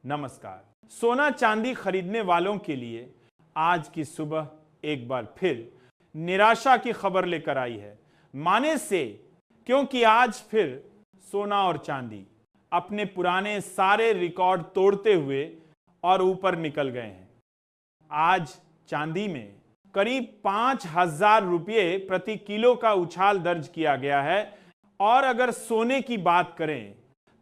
नमस्कार। सोना चांदी खरीदने वालों के लिए आज की सुबह एक बार फिर निराशा की खबर लेकर आई है। माने से, क्योंकि आज फिर सोना और चांदी अपने पुराने सारे रिकॉर्ड तोड़ते हुए और ऊपर निकल गए हैं। आज चांदी में करीब 5,000 रुपये प्रति किलो का उछाल दर्ज किया गया है और अगर सोने की बात करें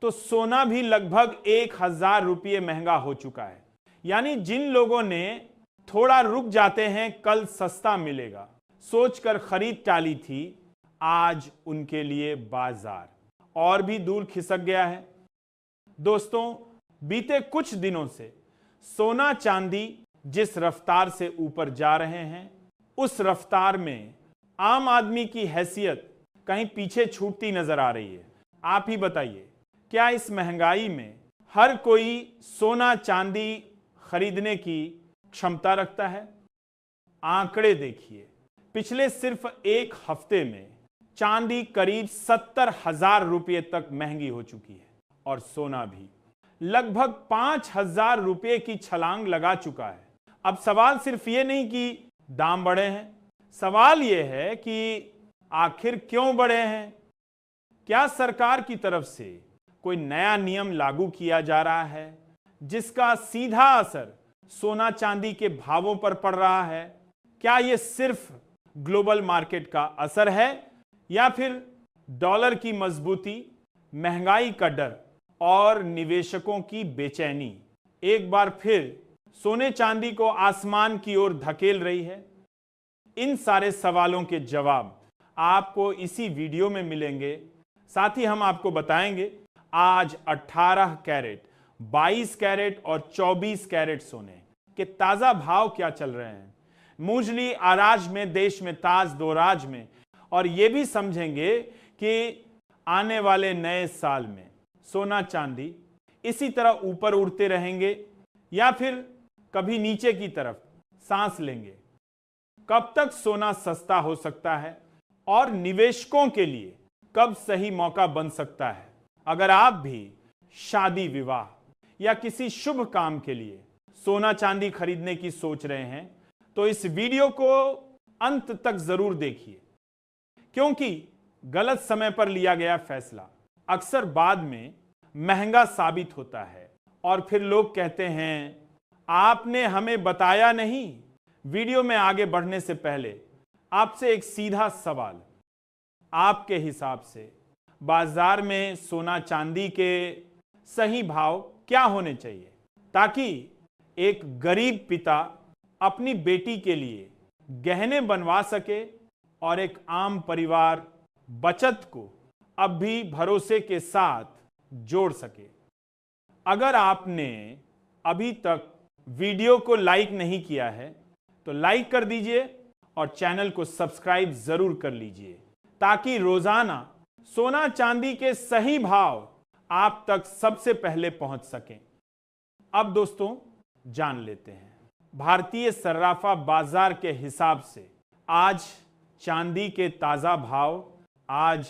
तो सोना भी लगभग 1,000 रुपये महंगा हो चुका है। यानी जिन लोगों ने थोड़ा रुक जाते हैं कल सस्ता मिलेगा सोचकर खरीद टाली थी, आज उनके लिए बाजार और भी दूर खिसक गया है। दोस्तों, बीते कुछ दिनों से सोना चांदी जिस रफ्तार से ऊपर जा रहे हैं उस रफ्तार में आम आदमी की हैसियत कहीं पीछे छूटती नजर आ रही है। आप ही बताइए, क्या इस महंगाई में हर कोई सोना चांदी खरीदने की क्षमता रखता है? आंकड़े देखिए, पिछले सिर्फ एक हफ्ते में चांदी करीब 70,000 रुपये तक महंगी हो चुकी है और सोना भी लगभग 5,000 रुपये की छलांग लगा चुका है। अब सवाल सिर्फ ये नहीं कि दाम बढ़े हैं, सवाल ये है कि आखिर क्यों बढ़े हैं? क्या सरकार की तरफ से कोई नया नियम लागू किया जा रहा है जिसका सीधा असर सोना चांदी के भावों पर पड़ रहा है? क्या यह सिर्फ ग्लोबल मार्केट का असर है या फिर डॉलर की मजबूती, महंगाई का डर और निवेशकों की बेचैनी एक बार फिर सोने चांदी को आसमान की ओर धकेल रही है? इन सारे सवालों के जवाब आपको इसी वीडियो में मिलेंगे। साथ ही हम आपको बताएंगे आज 18 कैरेट, 22 कैरेट और 24 कैरेट सोने के ताजा भाव क्या चल रहे हैं, मूजली आराज में, देश में ताज दोराज में, और यह भी समझेंगे कि आने वाले नए साल में सोना चांदी इसी तरह ऊपर उड़ते रहेंगे या फिर कभी नीचे की तरफ सांस लेंगे। कब तक सोना सस्ता हो सकता है और निवेशकों के लिए कब सही मौका बन सकता है? अगर आप भी शादी विवाह या किसी शुभ काम के लिए सोना चांदी खरीदने की सोच रहे हैं तो इस वीडियो को अंत तक जरूर देखिए, क्योंकि गलत समय पर लिया गया फैसला अक्सर बाद में महंगा साबित होता है और फिर लोग कहते हैं आपने हमें बताया नहीं। वीडियो में आगे बढ़ने से पहले आपसे एक सीधा सवाल, आपके हिसाब से बाजार में सोना चांदी के सही भाव क्या होने चाहिए ताकि एक गरीब पिता अपनी बेटी के लिए गहने बनवा सके और एक आम परिवार बचत को अब भी भरोसे के साथ जोड़ सके? अगर आपने अभी तक वीडियो को लाइक नहीं किया है तो लाइक कर दीजिए और चैनल को सब्सक्राइब जरूर कर लीजिए ताकि रोजाना सोना चांदी के सही भाव आप तक सबसे पहले पहुंच सकें। अब दोस्तों, जान लेते हैं भारतीय सर्राफा बाजार के हिसाब से आज चांदी के ताजा भाव। आज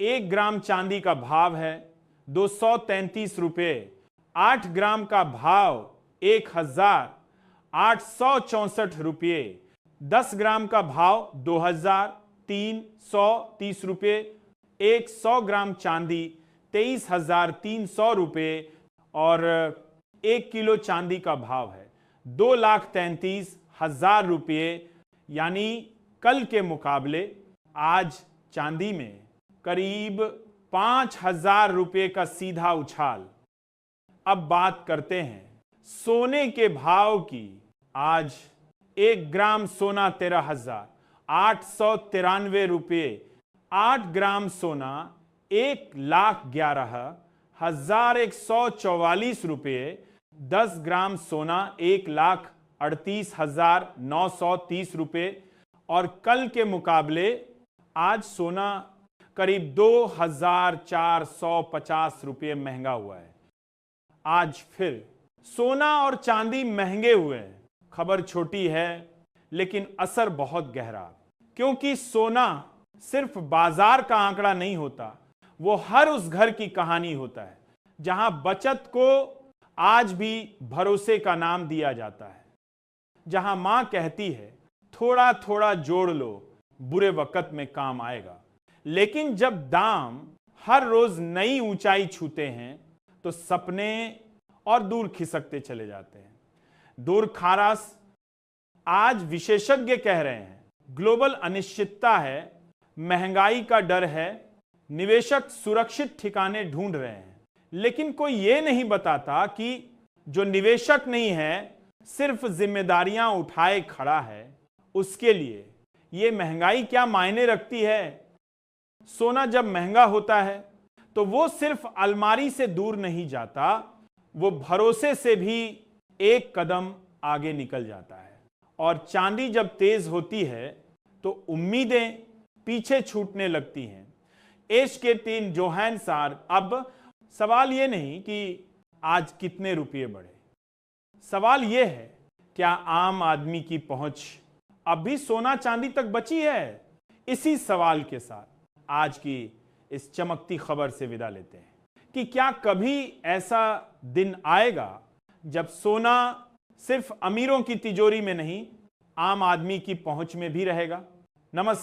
1 ग्राम चांदी का भाव है 233 रुपये, 8 ग्राम का भाव 1,864 रुपये, 10 ग्राम का भाव 2,330 रुपये, 100 ग्राम चांदी 23,300 रुपये और 1 किलो चांदी का भाव है 2,33,000 रुपये। यानी कल के मुकाबले आज चांदी में करीब 5,000 रुपये का सीधा उछाल। अब बात करते हैं सोने के भाव की। आज 1 ग्राम सोना 13,893 रुपये, 8 ग्राम सोना 1,11,144 रुपये, 10 ग्राम सोना 1,38,930 रुपये और कल के मुकाबले आज सोना करीब 2,450 रुपये महंगा हुआ है। आज फिर सोना और चांदी महंगे हुए हैं। खबर छोटी है लेकिन असर बहुत गहरा, क्योंकि सोना सिर्फ बाजार का आंकड़ा नहीं होता, वो हर उस घर की कहानी होता है जहां बचत को आज भी भरोसे का नाम दिया जाता है। जहां मां कहती है थोड़ा थोड़ा जोड़ लो, बुरे वक्त में काम आएगा, लेकिन जब दाम हर रोज नई ऊंचाई छूते हैं तो सपने और दूर खिसकते चले जाते हैं। दूर खारास आज विशेषज्ञ कह रहे हैं ग्लोबल अनिश्चितता है, महंगाई का डर है, निवेशक सुरक्षित ठिकाने ढूंढ रहे हैं। लेकिन कोई यह नहीं बताता कि जो निवेशक नहीं है, सिर्फ जिम्मेदारियां उठाए खड़ा है, उसके लिए यह महंगाई क्या मायने रखती है। सोना जब महंगा होता है तो वो सिर्फ अलमारी से दूर नहीं जाता, वो भरोसे से भी एक कदम आगे निकल जाता है। और चांदी जब तेज होती है तो उम्मीदें पीछे छूटने लगती हैं। एश के 3 जोहानसार, अब सवाल यह नहीं कि आज कितने रुपये बढ़े, सवाल यह है क्या आम आदमी की पहुंच अब भी सोना चांदी तक बची है। इसी सवाल के साथ आज की इस चमकती खबर से विदा लेते हैं कि क्या कभी ऐसा दिन आएगा जब सोना सिर्फ अमीरों की तिजोरी में नहीं, आम आदमी की पहुंच में भी रहेगा। नमस्कार।